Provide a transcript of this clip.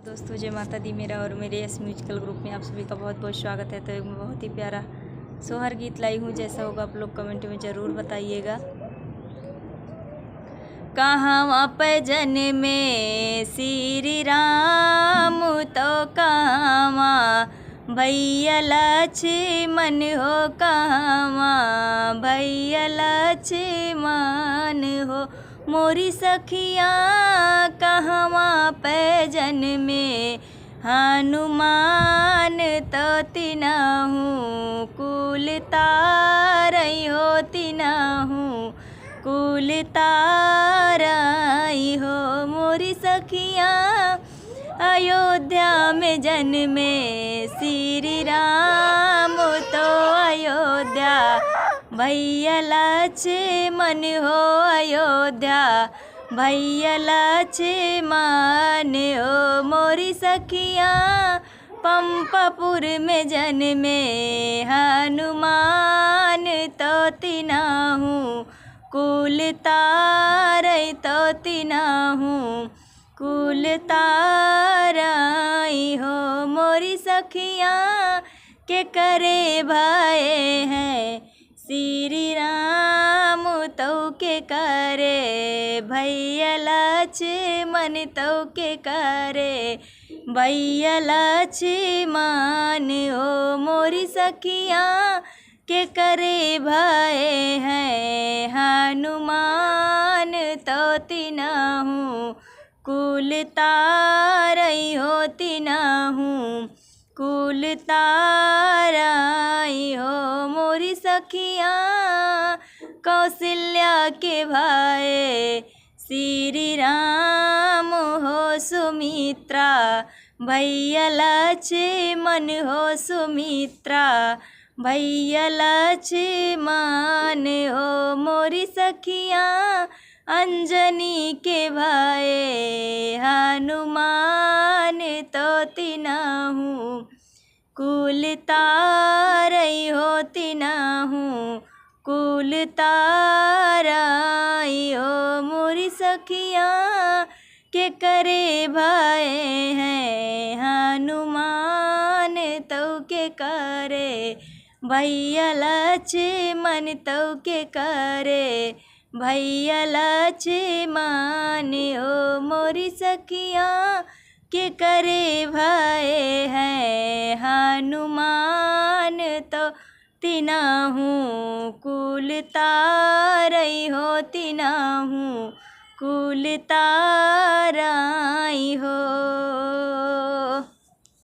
दोस्तों जय माता दी। मेरा और मेरे यस म्यूजिकल ग्रुप में आप सभी का बहुत बहुत स्वागत है। तो एक बहुत ही प्यारा सोहर गीत लाई हूँ, जैसा होगा आप लोग कमेंट में ज़रूर बताइएगा। कहाँ पे जन्मे श्री राम तो कहाँ भैया लक्ष्मण हो, कहाँ भैया लक्ष्मण हो। मोरी सखिया कहवा पे जन्मे हनुमान तो तिनाहू कुल तारई हो, तिनाहू कुल ताराई हो। मोरी सखिया अयोध्या में जन्मे श्री राम तो अयोध्या भैया लक्ष्मण हो, अयोध्या भैया लक्ष्मण हो। मोरी सखिया पंपापुर में जन्मे हनुमान तो तिनाहू कुल तारई तो तिनाहू कुल ताराई हो। मोरी सखिया के करे भाई हैं श्री राम तो के करे भैया लक्ष्मण तो के करे भैया लक्ष्मण हो। मोरी सखिया के करे भाई हैं हनुमान तो तिनाहू कुल तारई हो, तिनाहू कुल ताराई हो। मोरी सखिया कौशल्या के भाई श्री राम हो, सुमित्रा भैया लक्ष्मण हो, सुमित्रा भैया लक्ष्मण हो। मोरी सखिया अंजनी के भाई हनुमान तो तिनाहू कुल तारई हो, तिनाहू कुल ताराई हो। मोरी सखिया के करे भाई हैं हनुमान तो के करे भैया लक्ष्मण तो के करे भैया लक्ष्मण हो। मोरी सखिया के करे भाई हैं हनुमान तो तिनाहू कुल तारई हो, तिनाहू कुल ताराई हो।